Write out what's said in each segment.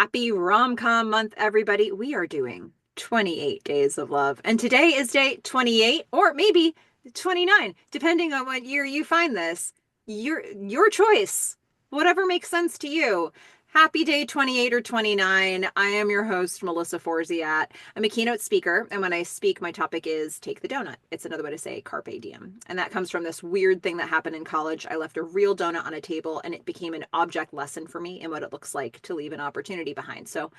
Happy Rom-Com Month, everybody. We are doing 28 Days of Love. And today is day 28 or maybe 29, depending on what year you find this. Your choice. Whatever makes sense to you. Happy day 28 or 29. I am your host, Melissa Forziat. I'm a keynote speaker, and when I speak, my topic is Take the Doughnut. It's another way to say carpe diem. And that comes from this weird thing that happened in college. I left a real donut on a table, and it became an object lesson for me in what it looks like to leave an opportunity behind. So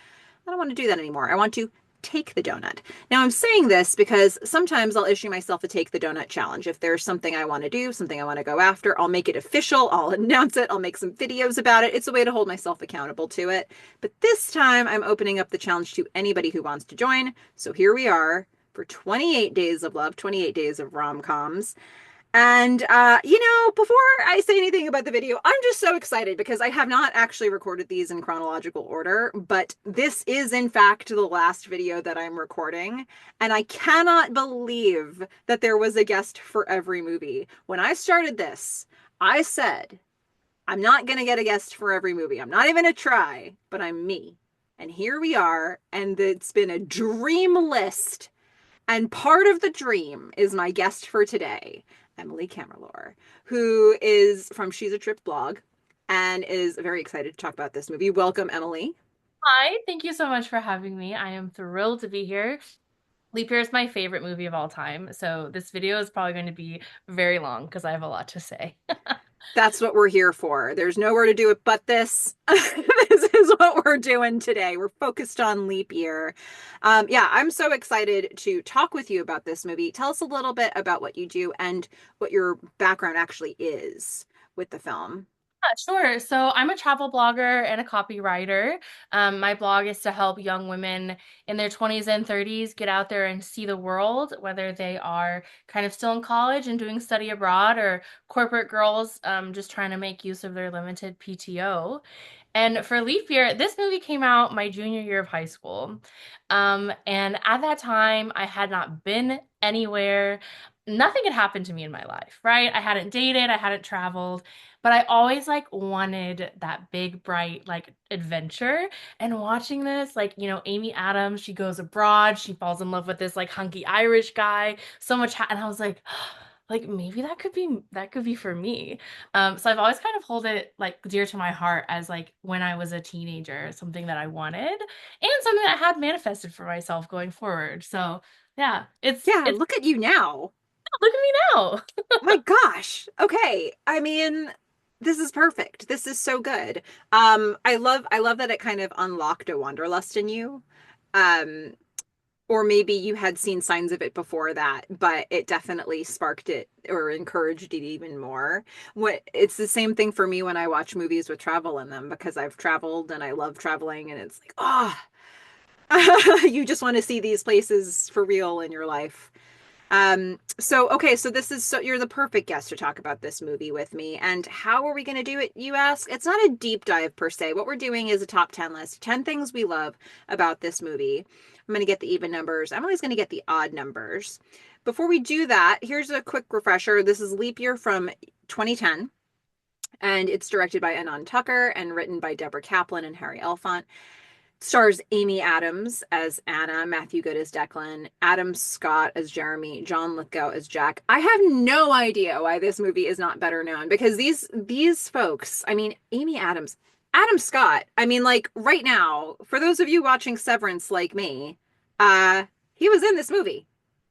I don't want to do that anymore. I want to take the donut. Now, I'm saying this because sometimes I'll issue myself a take the donut challenge. If there's something I want to do, something I want to go after, I'll make it official, I'll announce it, I'll make some videos about it. It's a way to hold myself accountable to it. But this time I'm opening up the challenge to anybody who wants to join. So here we are for 28 days of love, 28 days of rom-coms. And, before I say anything about the video, I'm just so excited because I have not actually recorded these in chronological order, but this is, in fact, the last video that I'm recording. And I cannot believe that there was a guest for every movie. When I started this, I said, I'm not going to get a guest for every movie. I'm not even going to try, but I'm me. And here we are. And it's been a dream list. And part of the dream is my guest for today, Emily Kammerlohr, who is from She's a Trip blog and is very excited to talk about this movie. Welcome, Emily. Hi, thank you so much for having me. I am thrilled to be here. Leap Year is my favorite movie of all time, so this video is probably going to be very long because I have a lot to say. That's what we're here for. There's nowhere to do it but this. This is what we're doing today. We're focused on leap year. Yeah, I'm so excited to talk with you about this movie. Tell us a little bit about what you do and what your background actually is with the film. Sure. So I'm a travel blogger and a copywriter. My blog is to help young women in their 20s and 30s get out there and see the world, whether they are kind of still in college and doing study abroad or corporate girls just trying to make use of their limited PTO. And for Leap Year, this movie came out my junior year of high school. And at that time, I had not been anywhere. Nothing had happened to me in my life, right? I hadn't dated, I hadn't traveled, but I always like wanted that big, bright, like adventure. And watching this, like, Amy Adams, she goes abroad, she falls in love with this like hunky Irish guy, so much, and I was like maybe that could be for me. So I've always kind of hold it like dear to my heart as like when I was a teenager, something that I wanted and something that I had manifested for myself going forward. So yeah, Yeah, it's look at you now. look at me now. My gosh. Okay. I mean, this is perfect. This is so good. I love that it kind of unlocked a wanderlust in you. Um, or maybe you had seen signs of it before that, but it definitely sparked it or encouraged it even more. It's the same thing for me when I watch movies with travel in them because I've traveled and I love traveling and it's like, oh, you just want to see these places for real in your life. So this is so you're the perfect guest to talk about this movie with me. And how are we going to do it, you ask? It's not a deep dive per se. What we're doing is a top 10 list, 10 things we love about this movie. I'm going to get the even numbers. I'm always going to get the odd numbers. Before we do that, here's a quick refresher. This is Leap Year from 2010, and it's directed by Anand Tucker and written by Deborah Kaplan and Harry Elfont. Stars Amy Adams as Anna, Matthew Goode as Declan, Adam Scott as Jeremy, John Lithgow as Jack. I have no idea why this movie is not better known because these folks, I mean, Amy Adams, Adam Scott, I mean, like right now, for those of you watching Severance like me, he was in this movie.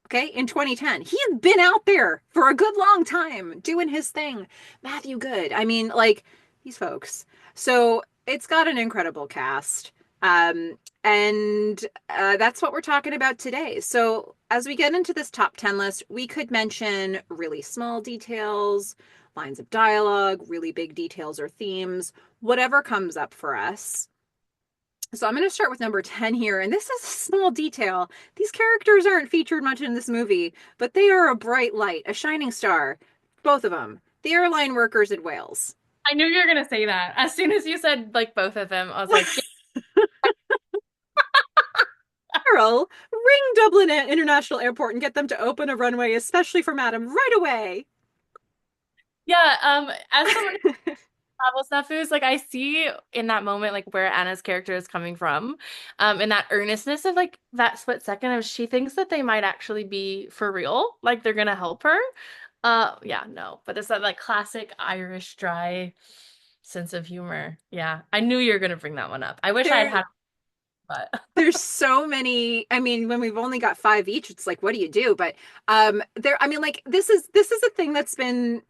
Okay, in 2010. He had been out there for a good long time doing his thing. Matthew Goode. I mean, like these folks. So it's got an incredible cast. And that's what we're talking about today. So, as we get into this top 10 list, we could mention really small details, lines of dialogue, really big details or themes, whatever comes up for us. So, I'm going to start with number 10 here. And this is a small detail. These characters aren't featured much in this movie, but they are a bright light, a shining star, both of them. The airline workers in Wales. I knew you were gonna say that. As soon as you said like both of them, I was like, Carol, ring Dublin International Airport and get them to open a runway, especially for Madam, right away. yeah. As someone travel snafus. Like I see in that moment like where Anna's character is coming from. And that earnestness of like that split second of she thinks that they might actually be for real, like they're gonna help her. Yeah, no. But it's that like classic Irish dry sense of humor. Yeah. I knew you were gonna bring that one up. I wish I had There, had but there's so many. I mean, when we've only got five each, it's like, what do you do? But there, I mean, like this is a thing that's been,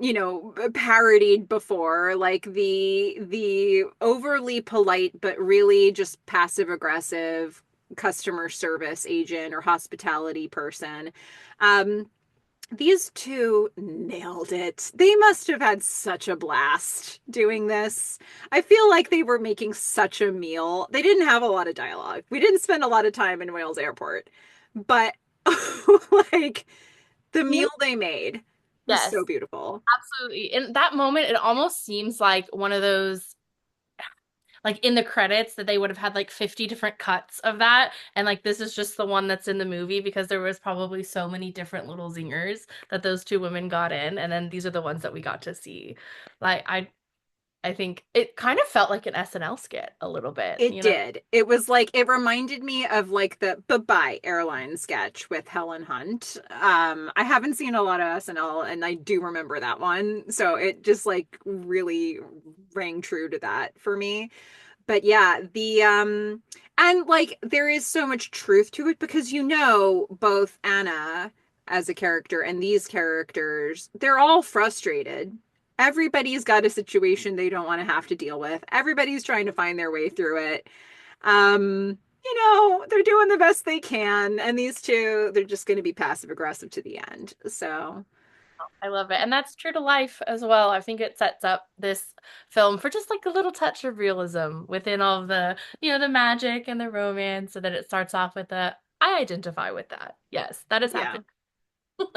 parodied before, like the overly polite but really just passive aggressive customer service agent or hospitality person. Um, these two nailed it. They must have had such a blast doing this. I feel like they were making such a meal. They didn't have a lot of dialogue. We didn't spend a lot of time in Wales Airport, but like the you meal they made was so yes, beautiful. absolutely. In that moment, it almost seems like one of those like in the credits that they would have had like 50 different cuts of that and like this is just the one that's in the movie because there was probably so many different little zingers that those two women got in and then these are the ones that we got to see. Like I think it kind of felt like an SNL skit a little bit, It you know. did. It was like it reminded me of like the Bye-Bye airline sketch with Helen Hunt. I haven't seen a lot of SNL and I do remember that one. So it just like really rang true to that for me. But yeah, the and like there is so much truth to it because both Anna as a character and these characters, they're all frustrated. Everybody's got a situation they don't want to have to deal with. Everybody's trying to find their way through it. They're doing the best they can, and these two, they're just going to be passive aggressive to the end. So, I love it. And that's true to life as well. I think it sets up this film for just like a little touch of realism within all of the, the magic and the romance, so that it starts off with a I identify with that. Yes, that has yeah. happened.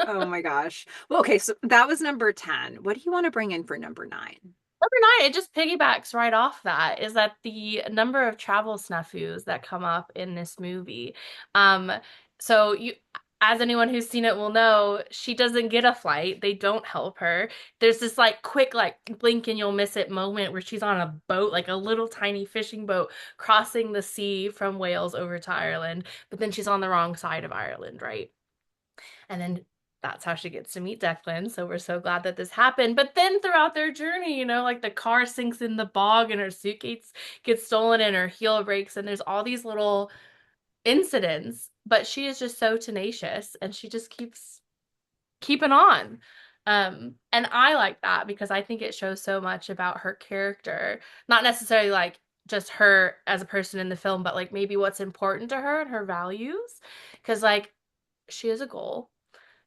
Oh my gosh. Well, okay, so that was number 10. What do you want to bring in for number 9? Number nine, it just piggybacks right off that, is that the number of travel snafus that come up in this movie. Um, so you, as anyone who's seen it will know, she doesn't get a flight. They don't help her. There's this like quick, like blink and you'll miss it moment where she's on a boat, like a little tiny fishing boat, crossing the sea from Wales over to Ireland, but then she's on the wrong side of Ireland, right? And then that's how she gets to meet Declan. So we're so glad that this happened. But then throughout their journey, like the car sinks in the bog and her suitcase gets stolen and her heel breaks. And there's all these little incidents. But she is just so tenacious and she just keeps keeping on. And I like that because I think it shows so much about her character. Not necessarily like just her as a person in the film, but like maybe what's important to her and her values. Because like she has a goal,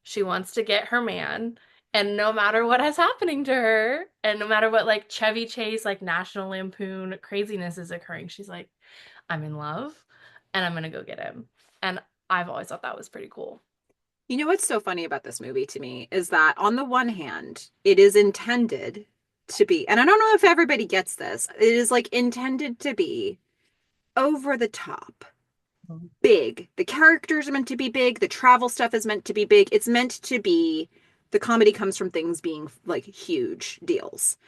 she wants to get her man. And no matter what is happening to her, and no matter what like Chevy Chase, like National Lampoon craziness is occurring, she's like, I'm in love and I'm gonna go get him. And I've always thought that was pretty cool. You know what's so funny about this movie to me is that on the one hand, it is intended to be, and I don't know if everybody gets this, it is like intended to be over the top, big. The characters are meant to be big, the travel stuff is meant to be big. It's meant to be the comedy comes from things being like huge deals.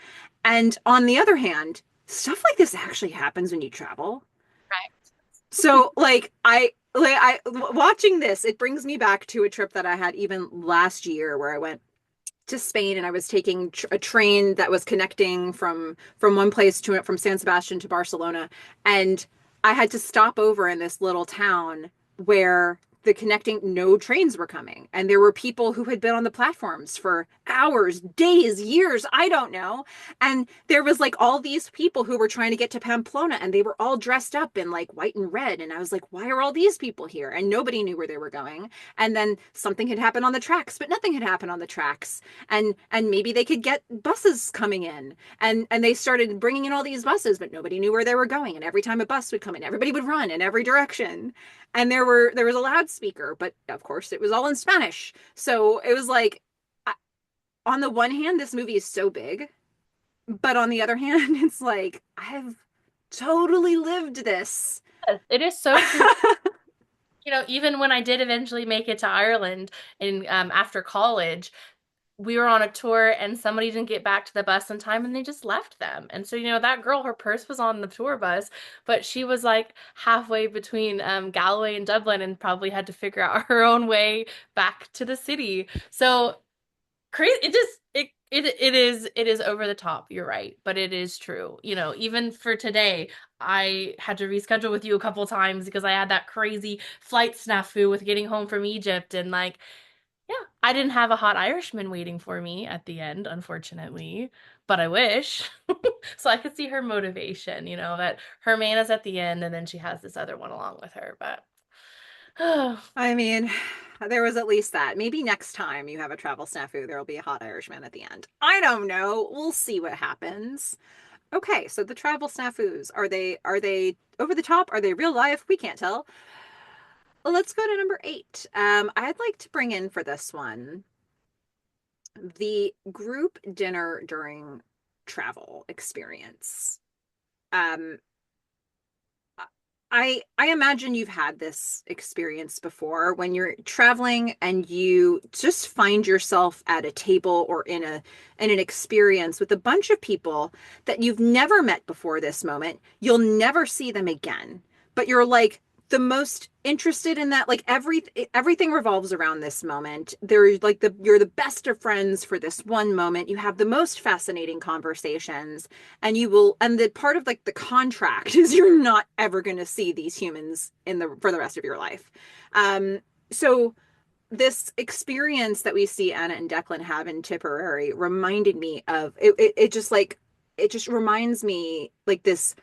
And on the other hand, stuff like this actually happens when you travel. Right. So watching this, it brings me back to a trip that I had even last year where I went to Spain and I was taking a train that was connecting from one place to from San Sebastian to Barcelona, and I had to stop over in this little town where the connecting no trains were coming, and there were people who had been on the platforms for hours, days, years, I don't know. And there was like all these people who were trying to get to Pamplona, and they were all dressed up in like white and red, and I was like, why are all these people here? And nobody knew where they were going. And then something had happened on the tracks, but nothing had happened on the tracks. And maybe they could get buses coming in, and they started bringing in all these buses, but nobody knew where they were going. And every time a bus would come in, everybody would run in every direction. And there was a loudspeaker, but of course it was all in Spanish. So it was like, on the one hand, this movie is so big, but on the other hand, it's like I've totally lived this. Yes, it is so true. Even when I did eventually make it to Ireland in after college, we were on a tour and somebody didn't get back to the bus in time and they just left them. And so, that girl, her purse was on the tour bus, but she was like halfway between Galloway and Dublin and probably had to figure out her own way back to the city. So crazy. It is over the top. You're right, but it is true. Even for today, I had to reschedule with you a couple times because I had that crazy flight snafu with getting home from Egypt and like yeah, I didn't have a hot Irishman waiting for me at the end, unfortunately, but I wish. So I could see her motivation, that her man is at the end and then she has this other one along with her, but I mean, there was at least that. Maybe next time you have a travel snafu, there'll be a hot Irishman at the end. I don't know. We'll see what happens. Okay, so the travel snafus, are they over the top? Are they real life? We can't tell. Well, let's go to number 8. I'd like to bring in for this one the group dinner during travel experience. Um, I imagine you've had this experience before when you're traveling and you just find yourself at a table or in an experience with a bunch of people that you've never met before this moment. You'll never see them again, but you're like the most interested in that. Like everything revolves around this moment. They're like you're the best of friends for this one moment. You have the most fascinating conversations, and the part of like the contract is you're not ever going to see these humans for the rest of your life. So this experience that we see Anna and Declan have in Tipperary reminded me of it just reminds me like this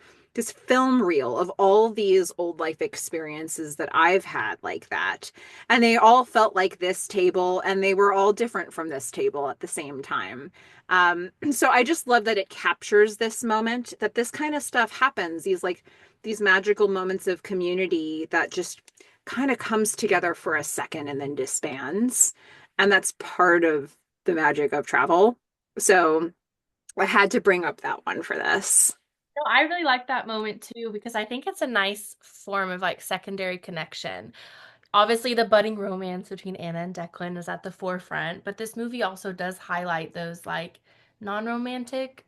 film reel of all these old life experiences that I've had like that. And they all felt like this table, and they were all different from this table at the same time. So I just love that it captures this moment, that this kind of stuff happens, these magical moments of community that just kind of comes together for a second and then disbands. And that's part of the magic of travel. So I had to bring up that one for this. No, I really like that moment too because I think it's a nice form of like secondary connection. Obviously, the budding romance between Anna and Declan is at the forefront, but this movie also does highlight those like non-romantic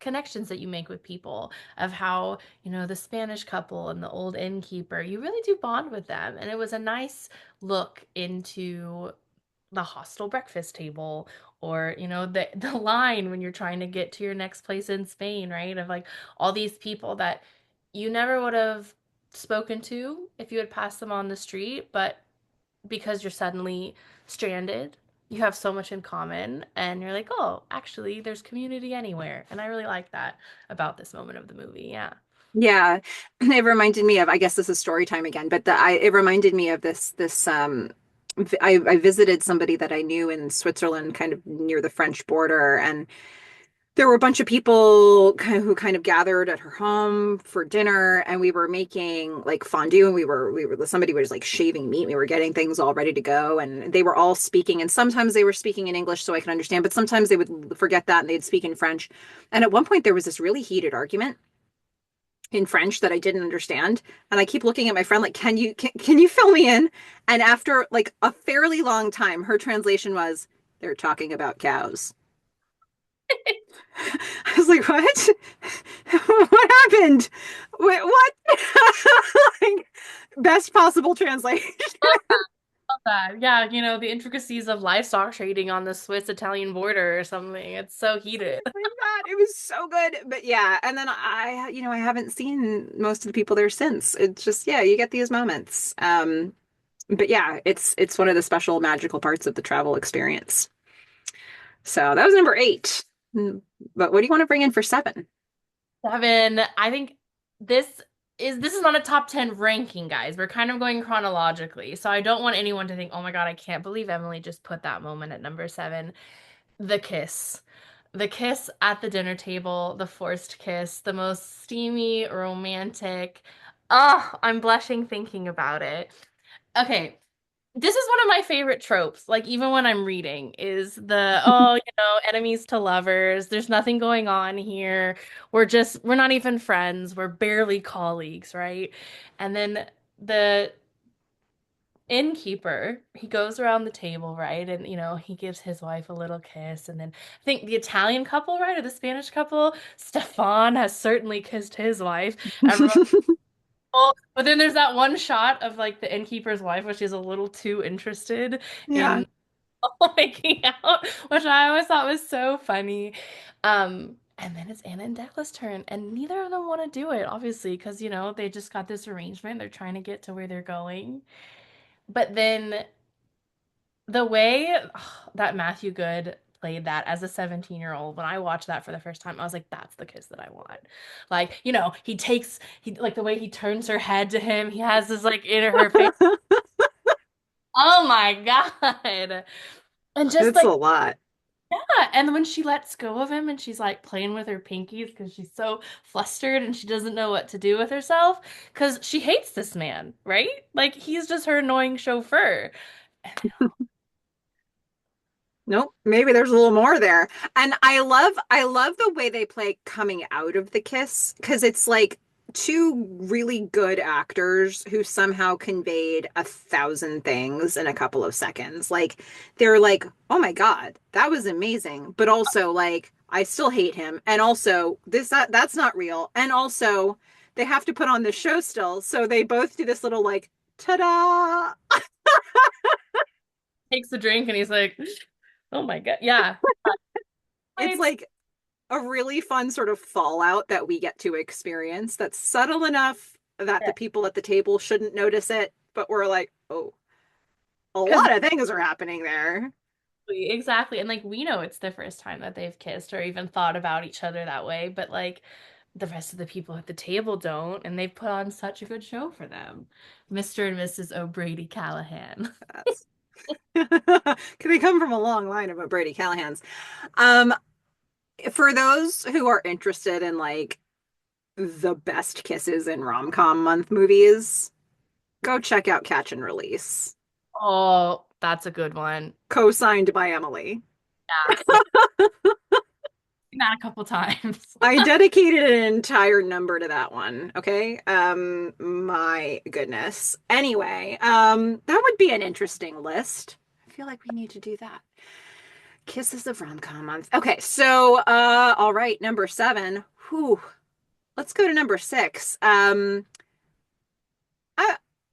connections that you make with people of how, the Spanish couple and the old innkeeper, you really do bond with them. And it was a nice look into the hostel breakfast table or the line when you're trying to get to your next place in Spain, right? Of like all these people that you never would have spoken to if you had passed them on the street, but because you're suddenly stranded, you have so much in common and you're like, "Oh, actually there's community anywhere." And I really like that about this moment of the movie. Yeah. Yeah, it reminded me of, I guess this is story time again, but it reminded me of I visited somebody that I knew in Switzerland, kind of near the French border, and there were a bunch of people who kind of gathered at her home for dinner, and we were making like fondue, and somebody was like shaving meat. We were getting things all ready to go, and they were all speaking, and sometimes they were speaking in English so I could understand, but sometimes they would forget that and they'd speak in French. And at one point there was this really heated argument in French that I didn't understand. And I keep looking at my friend like, can you fill me in? And after like a fairly long time, her translation was, they're talking about cows. I was like, what? What happened? Wait, what? Like, best possible translation. Love that. Yeah, the intricacies of livestock trading on the Swiss-Italian border or something. It's so heated. Like that. It was so good. But yeah, and then I haven't seen most of the people there since. It's just, yeah, you get these moments. But yeah, it's one of the special magical parts of the travel experience. So that was number 8. But what do you want to bring in for 7? Seven, I think this this is not a top 10 ranking, guys. We're kind of going chronologically. So I don't want anyone to think, "Oh my God, I can't believe Emily just put that moment at number 7." The kiss. The kiss at the dinner table, the forced kiss, the most steamy, romantic. Oh, I'm blushing thinking about it. Okay, this is one of my favorite tropes, like even when I'm reading, is enemies to lovers. There's nothing going on here. We're not even friends. We're barely colleagues, right? And then the innkeeper, he goes around the table, right? And he gives his wife a little kiss. And then I think the Italian couple, right, or the Spanish couple, Stefan has certainly kissed his wife. And but then there's that one shot of like the innkeeper's wife, which is a little too interested Yeah. in making out, which I always thought was so funny. And then it's Anna and Declan's turn, and neither of them want to do it, obviously, because they just got this arrangement. They're trying to get to where they're going. But then the way that Matthew Good played that as a 17-year-old, when I watched that for the first time, I was like, that's the kiss that I want. Like, he like the way he turns her head to him, he has this like in her face. Oh my God. And just It's a like, lot. yeah. And when she lets go of him and she's like playing with her pinkies because she's so flustered and she doesn't know what to do with herself because she hates this man, right? Like, he's just her annoying chauffeur. Nope, maybe there's a little more there. And I love the way they play coming out of the kiss because it's like two really good actors who somehow conveyed 1,000 things in a couple of seconds. Like they're like, "Oh my God, that was amazing," but also like, "I still hate him," and also that's not real, and also they have to put on the show still, so they both do this little like, "Ta-da!" Takes a drink and he's like, oh my God. Yeah. It's It's like a really fun sort of fallout that we get to experience that's subtle enough that the people at the table shouldn't notice it, but we're like, oh, a because lot of things are happening there. exactly. And like we know it's the first time that they've kissed or even thought about each other that way, but like the rest of the people at the table don't, and they've put on such a good show for them. Mr. and Mrs. O'Brady Callahan. That's they come from a long line of Brady Callahans. Um, for those who are interested in like the best kisses in rom-com month movies, go check out Catch and Release, Oh, that's a good one. co-signed by Emily. Yeah, seen that a couple times. I dedicated an entire number to that one. Okay. My goodness. Anyway, that would be an interesting list. I feel like we need to do that. Kisses of Rom-Com Month. Okay, so all right, number 7. Whew. Let's go to number 6. I,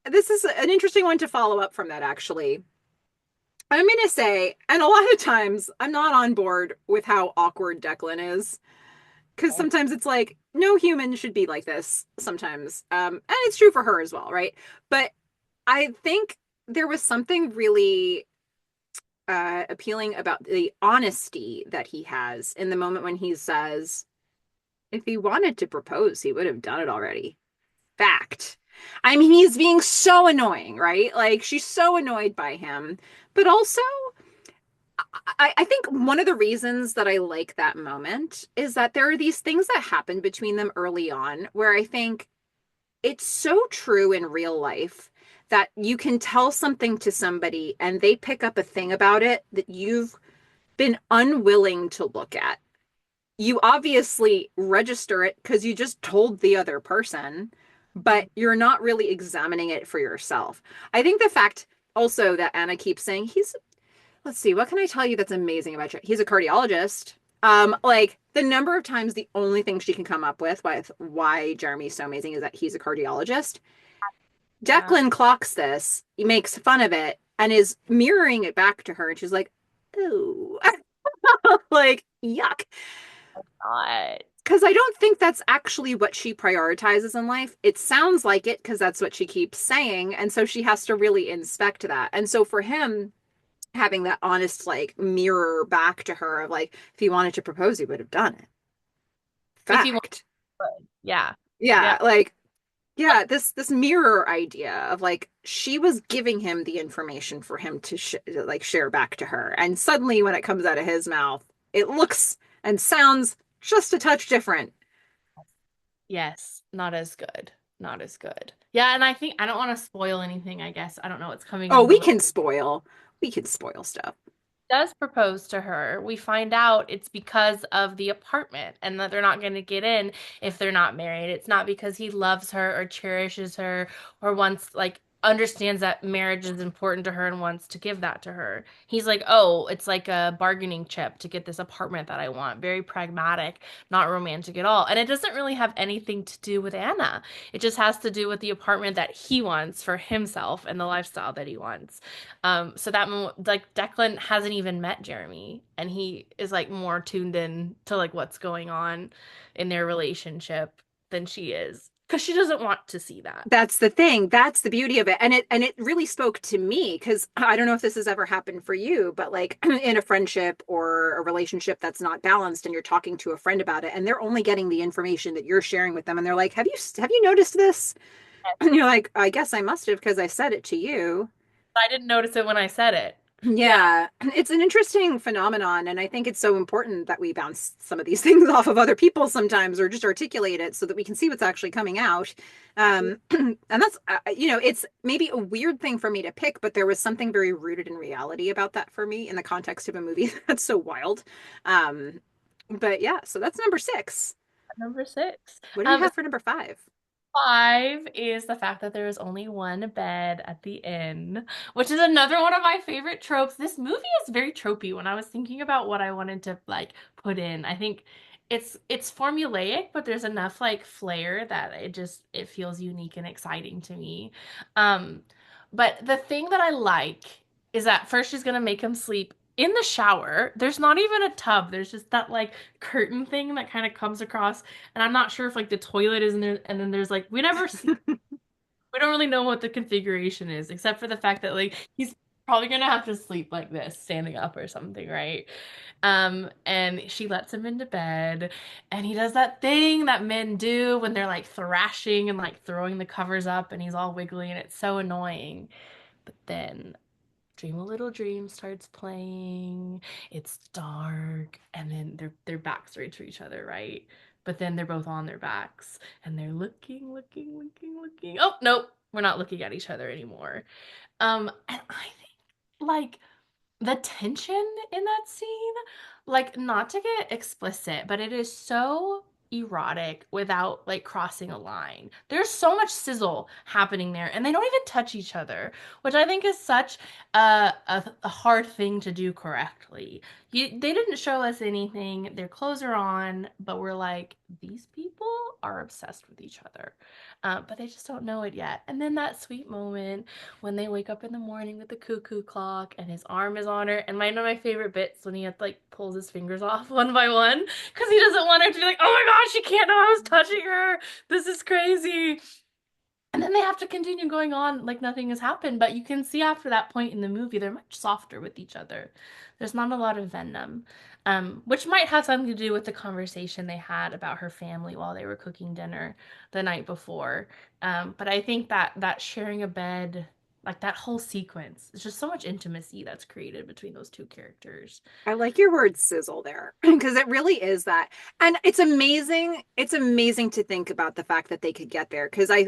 this is an interesting one to follow up from that, actually. I'm gonna say, and a lot of times I'm not on board with how awkward Declan is. Because sometimes it's like no human should be like this sometimes, and it's true for her as well, right? But I think there was something really appealing about the honesty that he has in the moment when he says, if he wanted to propose he would have done it already. Fact. I mean, he's being so annoying, right? Like she's so annoyed by him, but also I think one of the reasons that I like that moment is that there are these things that happen between them early on where I think it's so true in real life that you can tell something to somebody and they pick up a thing about it that you've been unwilling to look at. You obviously register it because you just told the other person, but you're not really examining it for yourself. I think the fact also that Anna keeps saying let's see, what can I tell you that's amazing about you? He's a cardiologist. Like the number of times the only thing she can come up with why Jeremy's so amazing is that he's a cardiologist. Yeah. Declan clocks this, he makes fun of it, and is mirroring it back to her, and she's like, "Ooh," like yuck. God. Because I don't think that's actually what she prioritizes in life. It sounds like it because that's what she keeps saying, and so she has to really inspect that. And so for him, having that honest like mirror back to her of like if he wanted to propose he would have done it, If you want, fact. yeah. Yeah. Yeah, like yeah, this mirror idea of like she was giving him the information for him to like share back to her, and suddenly when it comes out of his mouth it looks and sounds just a touch different. Yes. Not as good. Not as good. Yeah, and I think I don't want to spoil anything, I guess. I don't know what's coming Oh, in the middle. we can spoil stuff. Does propose to her, we find out it's because of the apartment and that they're not going to get in if they're not married. It's not because he loves her or cherishes her or wants like understands that marriage is important to her and wants to give that to her. He's like, "Oh, it's like a bargaining chip to get this apartment that I want." Very pragmatic, not romantic at all. And it doesn't really have anything to do with Anna. It just has to do with the apartment that he wants for himself and the lifestyle that he wants. So that like Declan hasn't even met Jeremy, and he is like more tuned in to like what's going on in their relationship than she is because she doesn't want to see that. That's the thing. That's the beauty of it. And it really spoke to me because I don't know if this has ever happened for you, but like in a friendship or a relationship that's not balanced and you're talking to a friend about it and they're only getting the information that you're sharing with them and they're like, "Have you noticed this?" And you're like, "I guess I must have because I said it to you." I didn't notice it when I said it. Yeah, Yeah, it's an interesting phenomenon, and I think it's so important that we bounce some of these things off of other people sometimes, or just articulate it so that we can see what's actually coming out. And that's, it's maybe a weird thing for me to pick, but there was something very rooted in reality about that for me in the context of a movie that's so wild. Um, but yeah, so that's number six. number six. What do we have for number five? Five is the fact that there is only one bed at the inn, which is another one of my favorite tropes. This movie is very tropey when I was thinking about what I wanted to like put in. I think it's formulaic, but there's enough like flair that it feels unique and exciting to me. Um, but the thing that I like is that first she's gonna make him sleep in the shower. There's not even a tub. There's just that like curtain thing that kind of comes across, and I'm not sure if like the toilet is in there, and then there's like we don't really know what the configuration is, except for the fact that like he's probably gonna have to sleep like this, standing up or something, right? And she lets him into bed, and he does that thing that men do when they're like thrashing and like throwing the covers up, and he's all wiggly, and it's so annoying. But then Dream a Little Dream starts playing. It's dark, and then their backs are to each other, right? But then they're both on their backs, and they're looking. Oh, nope, we're not looking at each other anymore. And I think like the tension in that scene, like not to get explicit, but it is so erotic without like crossing a line. There's so much sizzle happening there, and they don't even touch each other, which I think is such a hard thing to do correctly. They didn't show us anything. Their clothes are on, but we're like, these people are obsessed with each other. But they just don't know it yet. And then that sweet moment when they wake up in the morning with the cuckoo clock and his arm is on her. And one of my favorite bits when he like pulls his fingers off one by one because he doesn't want her to be like, oh my gosh, she can't know I was touching her. This is crazy. And then they have to continue going on like nothing has happened. But you can see after that point in the movie, they're much softer with each other. There's not a lot of venom, which might have something to do with the conversation they had about her family while they were cooking dinner the night before. But I think that sharing a bed, like that whole sequence, is just so much intimacy that's created between those two characters. I like your word sizzle there because it really is that. And it's amazing. It's amazing to think about the fact that they could get there because I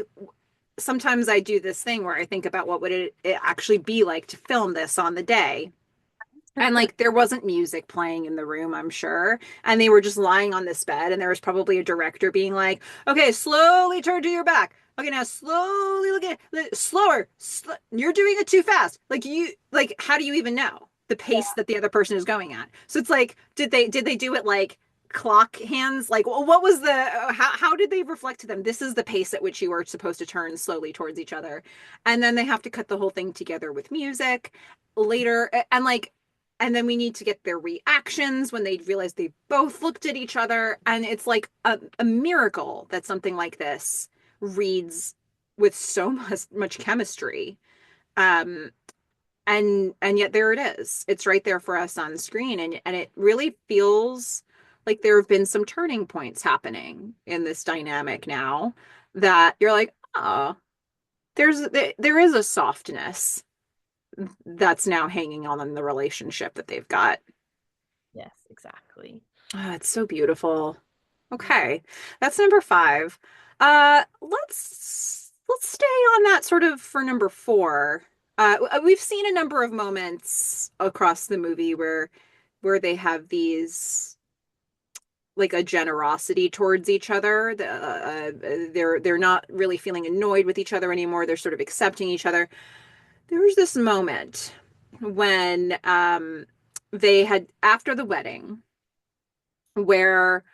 sometimes I do this thing where I think about what would it actually be like to film this on the day. And like there wasn't music playing in the room, I'm sure. And they were just lying on this bed and there was probably a director being like, "Okay, slowly turn to your back. Okay, now slowly look at it. Slower. You're doing it too fast." Like how do you even know the pace that the other person is going at? So it's like did they do it like clock hands? Like what was the how did they reflect to them this is the pace at which you are supposed to turn slowly towards each other? And then they have to cut the whole thing together with music later and like and then we need to get their reactions when they realize they both looked at each other. And it's like a miracle that something like this reads with so much chemistry. Um, and yet there it is. It's right there for us on screen. And it really feels like there have been some turning points happening in this dynamic now that you're like, oh, there is a softness that's now hanging on in the relationship that they've got. Yes, exactly. Oh, it's so beautiful. Okay, that's number five. Let's stay on that sort of for number four. We've seen a number of moments across the movie where they have these like a generosity towards each other. They're not really feeling annoyed with each other anymore. They're sort of accepting each other. There was this moment when they had after the wedding where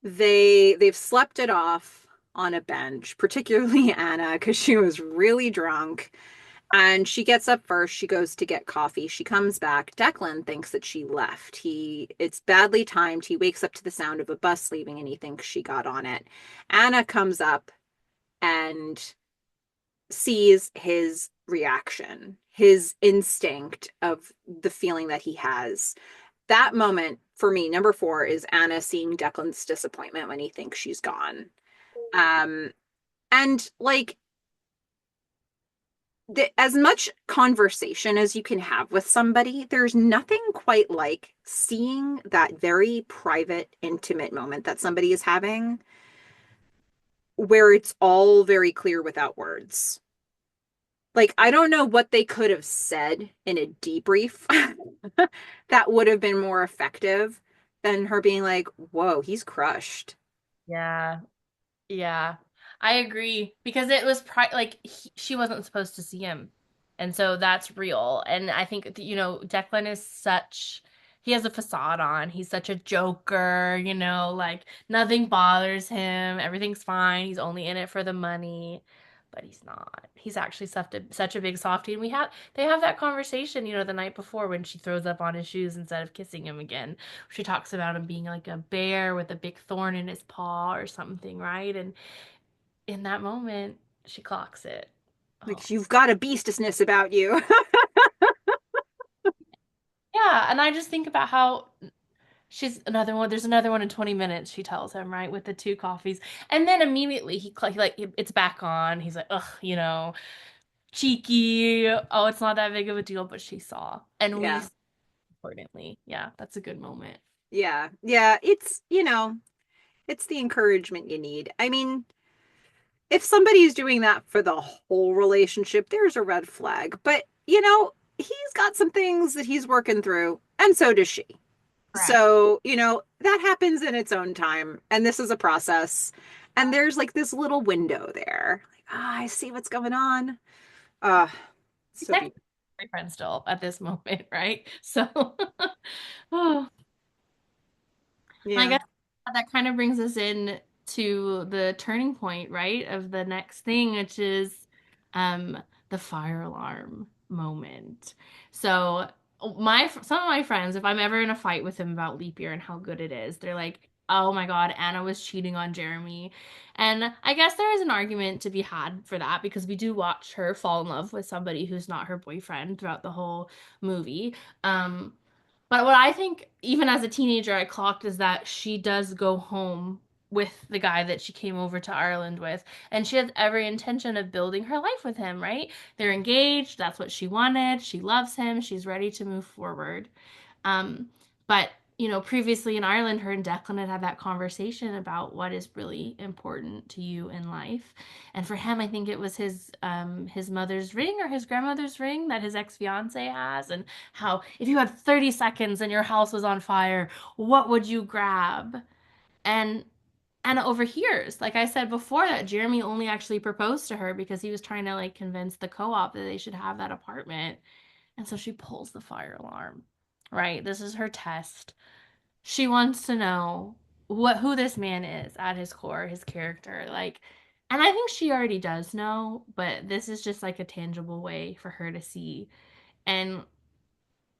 they've slept it off on a bench, particularly Anna, because she was really drunk. And she gets up first. She goes to get coffee. She comes back. Declan thinks that she left. It's badly timed. He wakes up to the sound of a bus leaving and he thinks she got on it. Anna comes up and sees his reaction, his instinct of the feeling that he has. That moment for me, number four, is Anna seeing Declan's disappointment when he thinks she's gone. Um, and like as much conversation as you can have with somebody, there's nothing quite like seeing that very private, intimate moment that somebody is having where it's all very clear without words. Like, I don't know what they could have said in a debrief that would have been more effective than her being like, whoa, he's crushed. Yeah. Yeah, I agree because it was like she wasn't supposed to see him. And so that's real. And I think, Declan is he has a facade on. He's such a joker, like nothing bothers him. Everything's fine. He's only in it for the money. But he's not. He's actually such a big softie. And they have that conversation, the night before when she throws up on his shoes instead of kissing him again. She talks about him being like a bear with a big thorn in his paw or something, right? And in that moment, she clocks it. Oh, Like, you've got a beastness about you. yeah. And I just think about how she's another one. There's another one in 20 minutes, she tells him, right, with the two coffees. And then immediately it's back on. He's like, ugh, cheeky. Oh, it's not that big of a deal, but she saw. And Yeah. importantly, yeah, that's a good moment. Yeah. Yeah. It's the encouragement you need. I mean, if somebody's doing that for the whole relationship, there's a red flag. But, he's got some things that he's working through, and so does she. Correct. So, that happens in its own time. And this is a process. And there's like this little window there. Like, I see what's going on. Ah, so Technically, beautiful. boyfriend still at this moment, right? So, oh. I Yeah. guess that kind of brings us in to the turning point, right, of the next thing, which is um the fire alarm moment. So my some of my friends, if I'm ever in a fight with them about leap year and how good it is, they're like, "Oh my God, Anna was cheating on Jeremy." And I guess there is an argument to be had for that because we do watch her fall in love with somebody who's not her boyfriend throughout the whole movie. Um, but what I think, even as a teenager, I clocked is that she does go home with the guy that she came over to Ireland with. And she has every intention of building her life with him, right? They're engaged. That's what she wanted. She loves him. She's ready to move forward. But previously in Ireland, her and Declan had that conversation about what is really important to you in life. And for him, I think it was his mother's ring or his grandmother's ring that his ex-fiance has, and how if you had 30 seconds and your house was on fire, what would you grab? And Anna overhears, like I said before, that Jeremy only actually proposed to her because he was trying to like convince the co-op that they should have that apartment. And so she pulls the fire alarm. Right? This is her test. She wants to know who this man is at his core, his character. Like, and I think she already does know, but this is just like a tangible way for her to see. And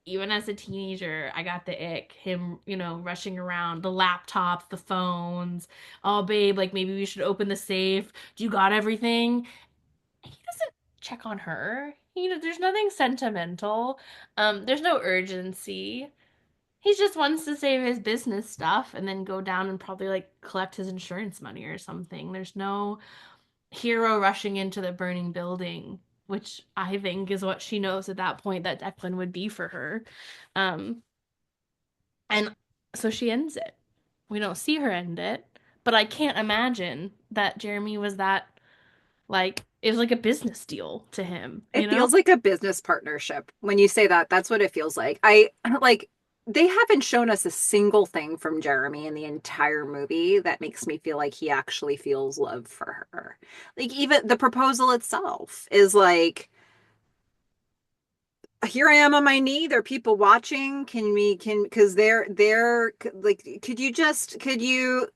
even as a teenager, I got the ick. Him, rushing around the laptops, the phones. Oh, babe, like maybe we should open the safe. Do you got everything? He doesn't check on her. There's nothing sentimental. There's no urgency. He just wants to save his business stuff and then go down and probably like collect his insurance money or something. There's no hero rushing into the burning building, which I think is what she knows at that point that Declan would be for her. Um, and so she ends it. We don't see her end it, but I can't imagine that Jeremy was that like it was like a business deal to him, It feels like a business partnership. When you say that, that's what it feels like. I like they haven't shown us a single thing from Jeremy in the entire movie that makes me feel like he actually feels love for her. Like even the proposal itself is like, here I am on my knee. There are people watching. Because they're like, could you,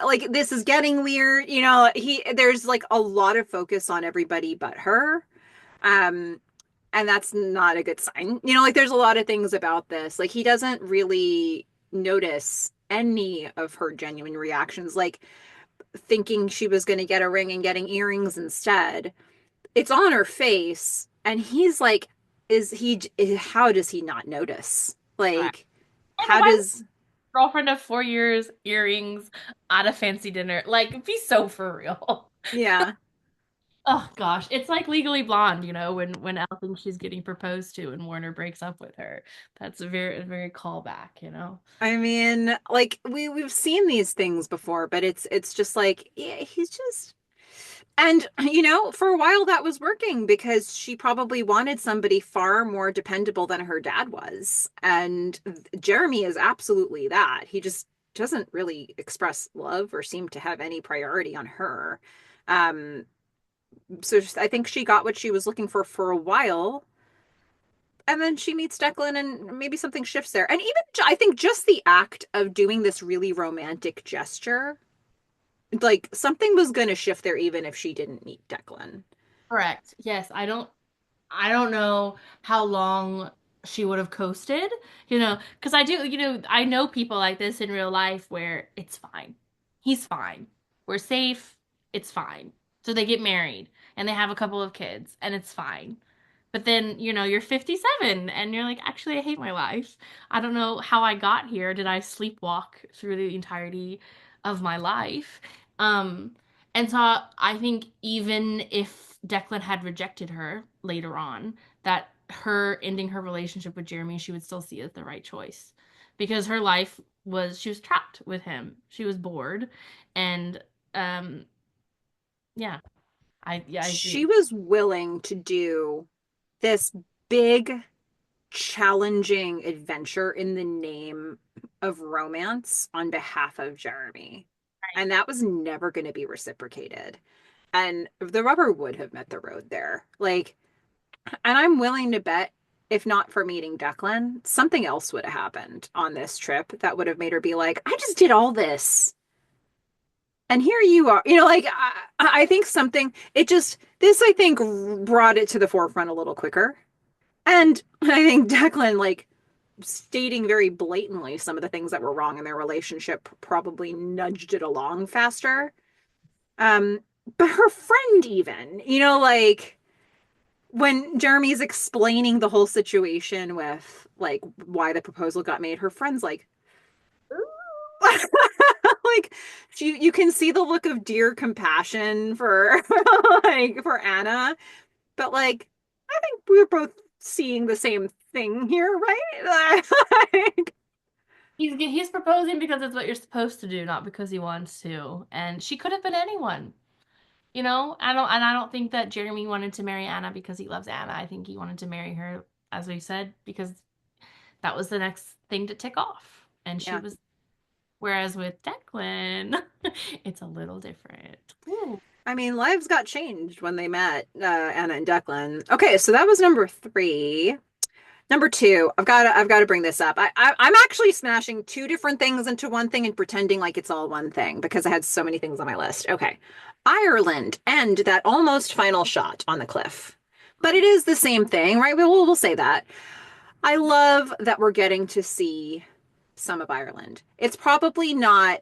like, this is getting weird. There's like a lot of focus on everybody but her. Um, and that's not a good sign. Like there's a lot of things about this. Like he doesn't really notice any of her genuine reactions, like thinking she was going to get a ring and getting earrings instead. It's on her face, and he's like, how does he not notice? Right. Like, And how why does, girlfriend of 4 years, earrings, at a fancy dinner? Like, be so for real. yeah. Oh gosh, it's like Legally Blonde, when Elle thinks she's getting proposed to and Warner breaks up with her. That's a very callback. I mean, like we've seen these things before, but it's just like, yeah, he's just. And, for a while that was working because she probably wanted somebody far more dependable than her dad was. And Jeremy is absolutely that. He just doesn't really express love or seem to have any priority on her. Um, so I think she got what she was looking for a while. And then she meets Declan, and maybe something shifts there. And even I think just the act of doing this really romantic gesture, like something was going to shift there, even if she didn't meet Declan. Correct. Yes, I don't know how long she would have coasted, because I know people like this in real life where it's fine. He's fine. We're safe. It's fine. So they get married and they have a couple of kids and it's fine. But then, you're 57 and you're like, actually, I hate my life. I don't know how I got here. Did I sleepwalk through the entirety of my life? Um, and so I think even if Declan had rejected her later on, that her ending her relationship with Jeremy, she would still see as the right choice. Because her life she was trapped with him. She was bored. And um, yeah, I She agree. was willing to do this big, challenging adventure in the name of romance on behalf of Jeremy. And that was never going to be reciprocated. And the rubber would have met the road there. Like, and I'm willing to bet, if not for meeting Declan, something else would have happened on this trip that would have made her be like, I just did all this. And here you are. Like, I think this, I think, brought it to the forefront a little quicker. And I think Declan, like, stating very blatantly some of the things that were wrong in their relationship probably nudged it along faster. Um, but her friend, even, like, when Jeremy's explaining the whole situation with, like, why the proposal got made, her friend's like, like, you can see the look of dear compassion for like for Anna, but like I think we were both seeing the same thing here, right? Like, He's proposing because it's what you're supposed to do, not because he wants to. And she could have been anyone. I don't think that Jeremy wanted to marry Anna because he loves Anna. I think he wanted to marry her, as we said, because that was the next thing to tick off. And she yeah. was, whereas with Declan, it's a little different. Ooh. I mean, lives got changed when they met Anna and Declan. Okay, so that was number three. Number two, I've got to bring this up. I'm actually smashing two different things into one thing and pretending like it's all one thing because I had so many things on my list. Okay. Ireland and that almost final shot on the cliff. But it is the same thing, right? We'll say that. I love that we're getting to see some of Ireland. It's probably not,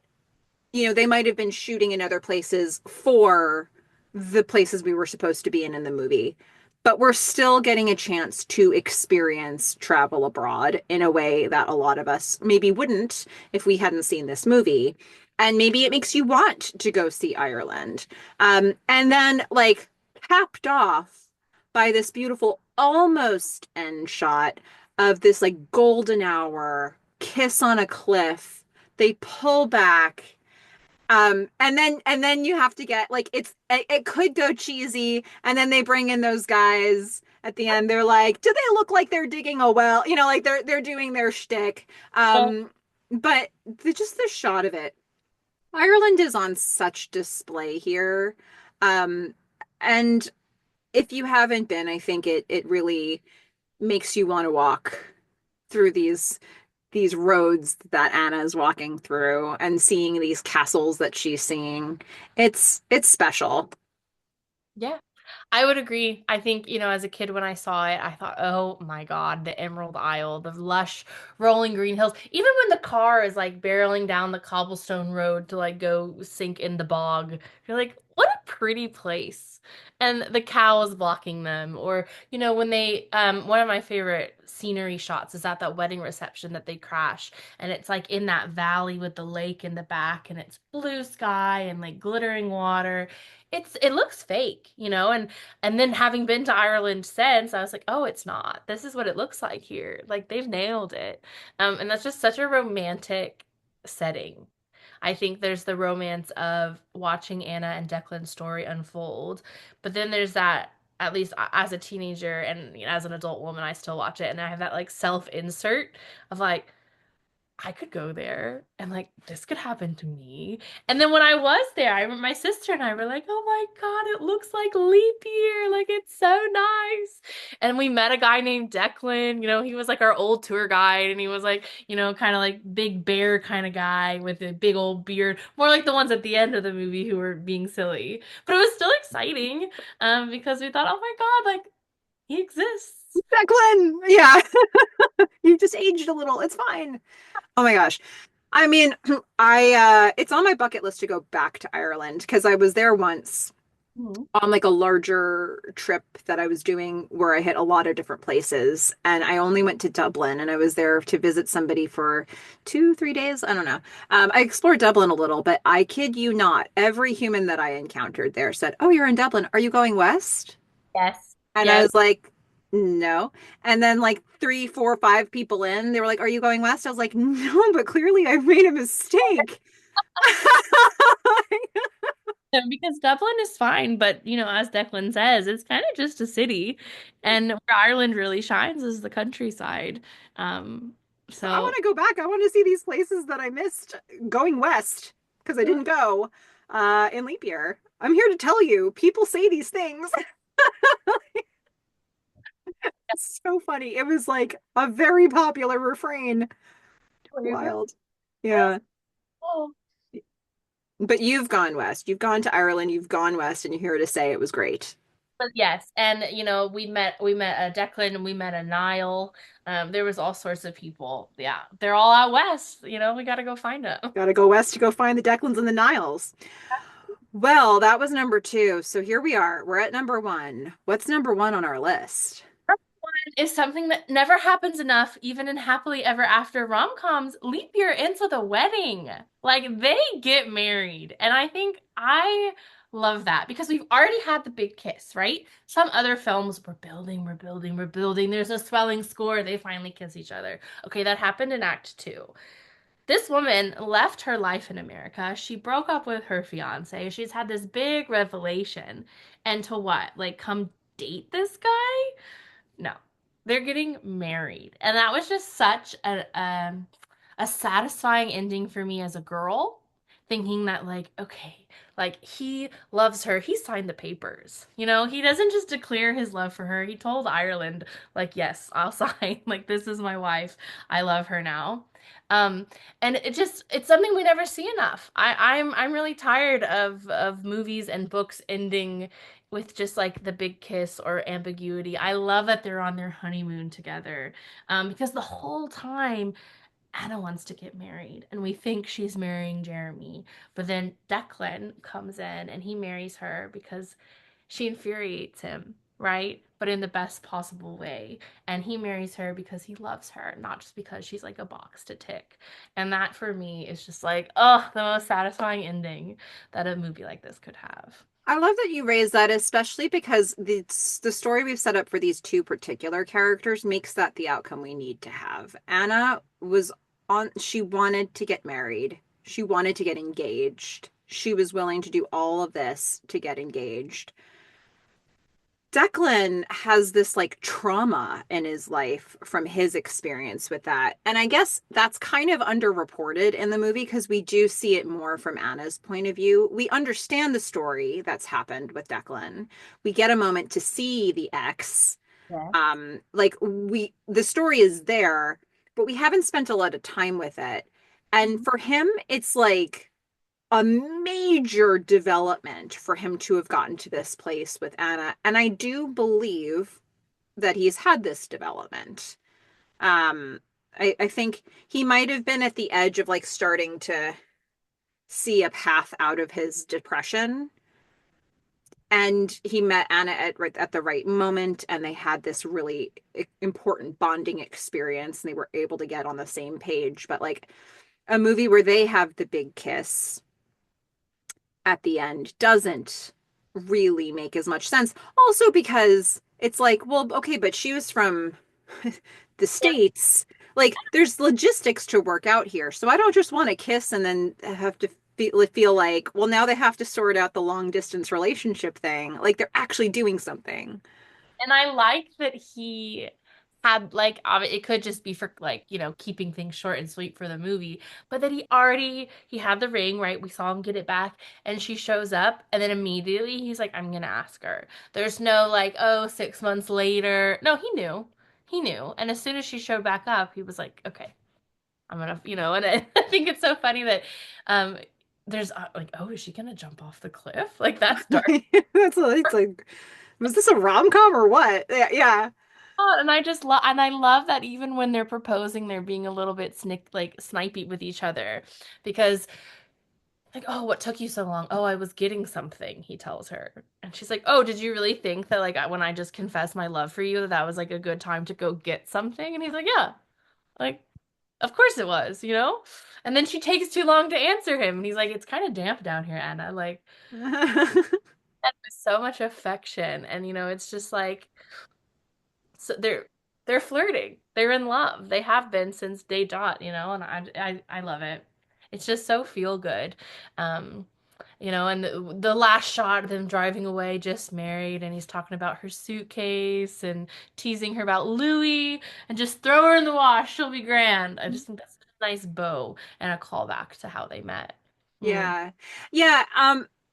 they might have been shooting in other places for the places we were supposed to be in the movie, but we're still getting a chance to experience travel abroad in a way that a lot of us maybe wouldn't if we hadn't seen this movie. And maybe it makes you want to go see Ireland. And then, like, capped off by this beautiful almost end shot of this, like, golden hour kiss on a cliff. They pull back, and then you have to get, like, it could go cheesy, and then they bring in those guys at the end. They're like, do they look like they're digging a well? You know, like they're doing their shtick. Yeah. But just the shot of it. Ireland is on such display here. Um, and if you haven't been, I think it really makes you want to walk through these roads that Anna is walking through and seeing these castles that she's seeing. It's special. Yeah. I would agree. I think, as a kid when I saw it, I thought, oh my God, the Emerald Isle, the lush rolling green hills. Even when the car is like barreling down the cobblestone road to like go sink in the bog, you're like, what a pretty place. And the cows blocking them. Or, when one of my favorite scenery shots is at that wedding reception that they crash. And it's like in that valley with the lake in the back, and it's blue sky and like glittering water. It looks fake, and then having been to Ireland since, I was like, oh, it's not. This is what it looks like here. Like they've nailed it. And that's just such a romantic setting. I think there's the romance of watching Anna and Declan's story unfold, but then there's that, at least as a teenager and as an adult woman, I still watch it and I have that like self-insert of like, I could go there and like this could happen to me. And then when I was there, I remember my sister and I were like, "Oh my God, it looks like leap year. Like it's so nice." And we met a guy named Declan, he was like our old tour guide and he was like, kind of like big bear kind of guy with a big old beard, more like the ones at the end of the movie who were being silly. But it was still exciting because we thought, "Oh my God, like he exists." Declan, yeah, you just aged a little. It's fine. Oh my gosh. I mean, I it's on my bucket list to go back to Ireland because I was there once Mhm. on like a larger trip that I was doing where I hit a lot of different places. And I only went to Dublin and I was there to visit somebody for 2, 3 days. I don't know. I explored Dublin a little, but I kid you not, every human that I encountered there said, "Oh, you're in Dublin. Are you going west?" Yes. And I Yes. was like, "No." And then like 3, 4, 5 people in, they were like, "Are you going west?" I was like, "No, but clearly I've made a mistake." Because Dublin is fine, but as Declan says, it's kind of just a city, and where Ireland really shines is the countryside. Um, So I want so to go back. I want to see these places that I missed going west because I didn't go in leap year. I'm here to tell you, people say these things. It's so funny. It was like a very popular refrain. Wild. Yeah. Oh. But you've gone west. You've gone to Ireland. You've gone west, and you're here to say it was great. But yes, and we met a Declan and we met a Niall. There was all sorts of people. Yeah, they're all out west. We got to go find them. Got to go west to go find the Declans and the Niles. Well, that was number two. So here we are. We're at number one. What's number one on our list? Is something that never happens enough, even in happily ever after rom-coms, leap year into the wedding. Like they get married. And I think I love that because we've already had the big kiss, right? Some other films, we're building, we're building, we're building. There's a swelling score. They finally kiss each other. Okay, that happened in Act Two. This woman left her life in America. She broke up with her fiance. She's had this big revelation. And to what? Like, come date this guy? No, they're getting married, and that was just such a satisfying ending for me as a girl, thinking that like, okay, like he loves her. He signed the papers. He doesn't just declare his love for her. He told Ireland, like, yes, I'll sign. Like, this is my wife. I love her now. Um, and it's something we never see enough. I'm really tired of movies and books ending with just like the big kiss or ambiguity. I love that they're on their honeymoon together. Because the whole time Anna wants to get married and we think she's marrying Jeremy, but then Declan comes in and he marries her because she infuriates him, right? But in the best possible way. And he marries her because he loves her, not just because she's like a box to tick. And that for me is just like, oh, the most satisfying ending that a movie like this could have. I love that you raised that, especially because the story we've set up for these two particular characters makes that the outcome we need to have. Anna was she wanted to get married. She wanted to get engaged. She was willing to do all of this to get engaged. Declan has this like trauma in his life from his experience with that. And I guess that's kind of underreported in the movie because we do see it more from Anna's point of view. We understand the story that's happened with Declan. We get a moment to see the ex. Yes. Like the story is there, but we haven't spent a lot of time with it. And Mhm. for him, it's like a major development for him to have gotten to this place with Anna. And I do believe that he's had this development. Um, I think he might have been at the edge of like starting to see a path out of his depression. And he met Anna at the right moment, and they had this really important bonding experience, and they were able to get on the same page. But like a movie where they have the big kiss at the end doesn't really make as much sense. Also, because it's like, well, okay, but she was from the Yeah. States. Like, there's logistics to work out here. So I don't just want to kiss and then have to feel like, well, now they have to sort out the long distance relationship thing. Like, they're actually doing something. And I like that he had like it could just be for like, keeping things short and sweet for the movie, but that he had the ring, right? We saw him get it back and she shows up and then immediately he's like, I'm gonna ask her. There's no like, oh, 6 months later. No, he knew. He knew. And as soon as she showed back up, he was like, okay, I'm gonna, and I think it's so funny that um there's like, oh, is she gonna jump off the cliff? Like that's dark. It's like, was this a rom-com or what? Yeah, yeah. And I love that even when they're proposing, they're being a little bit snipey with each other because like, oh, what took you so long? Oh, I was getting something, he tells her. And she's like, oh, did you really think that like when I just confessed my love for you, that was like a good time to go get something? And he's like, yeah, like, of course it was. And then she takes too long to answer him. And he's like, it's kind of damp down here, Anna. Like, there's so much affection. And, it's just like, so they're flirting. They're in love. They have been since day dot, and I love it. It's just so feel good. Um, and the last shot of them driving away, just married, and he's talking about her suitcase and teasing her about Louis and just throw her in the wash, she'll be grand. I just think that's a nice bow and a callback to how they met. Mm. Yeah. Yeah.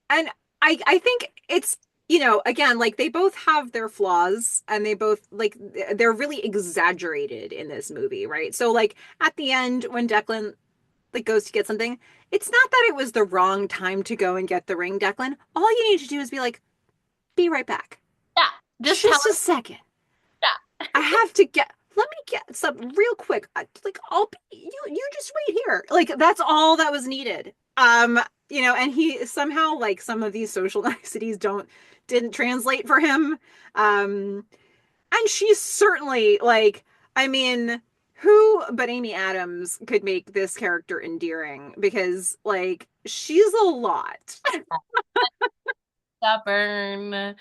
And I think it's, again, like they both have their flaws and they both like they're really exaggerated in this movie, right? So like at the end when Declan like goes to get something, it's not that it was the wrong time to go and get the ring, Declan. All you need to do is be like, be right back. Yeah, just tell Just a her. second. Yeah. I have to get let me get some real quick. Like I'll you just wait here. Like that's all that was needed. And he somehow like some of these social niceties didn't translate for him. Um, and she's certainly like, I mean, who but Amy Adams could make this character endearing because like she's a lot. Stubborn,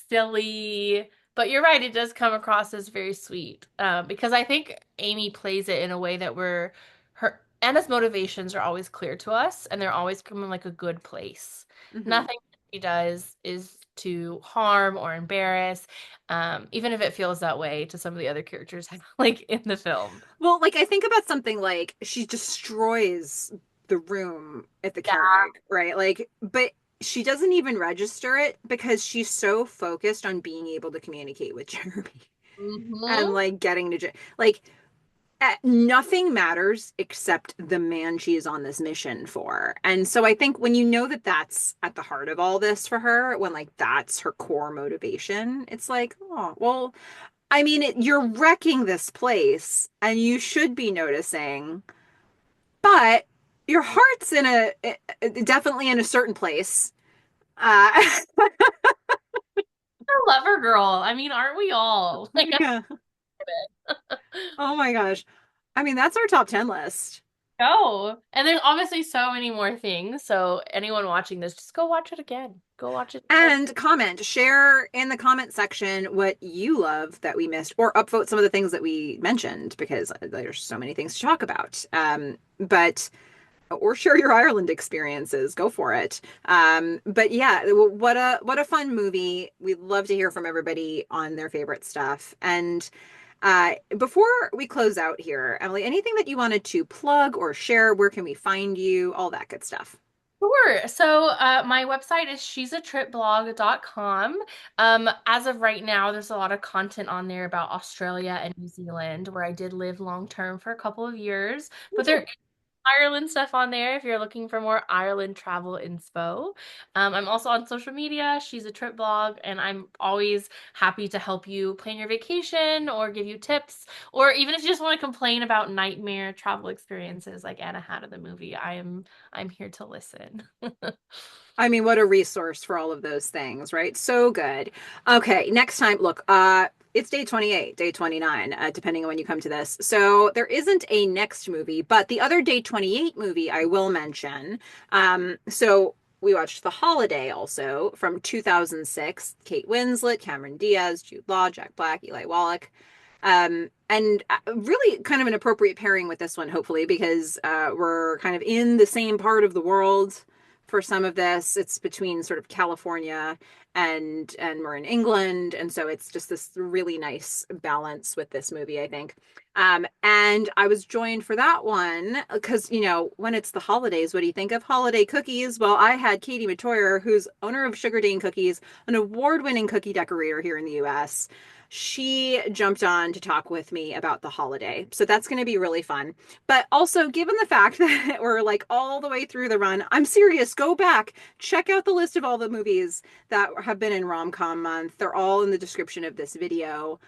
silly. But you're right, it does come across as very sweet. Because I think Amy plays it in a way that her Anna's motivations are always clear to us, and they're always coming like a good place. Mhm. Nothing she does is to harm or embarrass, even if it feels that way to some of the other characters like in the film. Well, like I think about something like she destroys the room at the Yeah. Keurig, right? Like, but she doesn't even register it because she's so focused on being able to communicate with Jeremy and Hmm. like getting to like nothing matters except the man she is on this mission for. And so I think when you know that that's at the heart of all this for her, when like that's her core motivation, it's like, oh, well, I mean, you're wrecking this place and you should be noticing, but your heart's definitely in a certain place. Uh, A lover girl. I mean, aren't we all? Like, yeah. Oh my gosh. I mean, that's our top 10 list. go. And there's obviously so many more things. So anyone watching this, just go watch it again. Go watch it. And comment, share in the comment section what you love that we missed, or upvote some of the things that we mentioned because there's so many things to talk about. But or share your Ireland experiences. Go for it. But yeah, what a fun movie. We'd love to hear from everybody on their favorite stuff. And before we close out here, Emily, anything that you wanted to plug or share? Where can we find you? All that good stuff. Sure. So my website is she'satripblog.com. As of right now, there's a lot of content on there about Australia and New Zealand, where I did live long term for a couple of years. But there Ireland stuff on there if you're looking for more Ireland travel inspo. I'm also on social media. She's a trip blog, and I'm always happy to help you plan your vacation or give you tips, or even if you just want to complain about nightmare travel experiences like Anna had in the movie. I'm here to listen. I mean, what a resource for all of those things, right? So good. Okay, next time, look, it's day 28, day 29, depending on when you come to this. So there isn't a next movie, but the other day 28 movie I will mention. So we watched The Holiday also from 2006. Kate Winslet, Cameron Diaz, Jude Law, Jack Black, Eli Wallach. And really kind of an appropriate pairing with this one, hopefully, because we're kind of in the same part of the world for some of this. It's between sort of California and we're in England, and so it's just this really nice balance with this movie, I think. And I was joined for that one because, when it's the holidays, what do you think of holiday cookies? Well, I had Katie Matoyer, who's owner of Sugar Dane Cookies, an award-winning cookie decorator here in the US. She jumped on to talk with me about the holiday. So that's going to be really fun. But also, given the fact that we're like all the way through the run, I'm serious. Go back, check out the list of all the movies that have been in Rom-Com Month. They're all in the description of this video.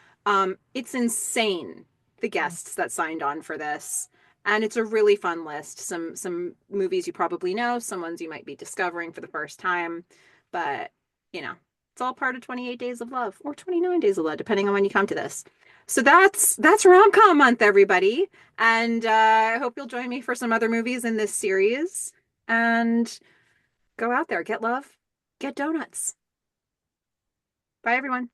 It's insane, the guests that signed on for this. And it's a really fun list. Some movies you probably know, some ones you might be discovering for the first time. But, you know, it's all part of 28 Days of Love or 29 Days of Love, depending on when you come to this. So that's Rom-Com Month, everybody. And I hope you'll join me for some other movies in this series. And go out there, get love, get donuts. Bye, everyone.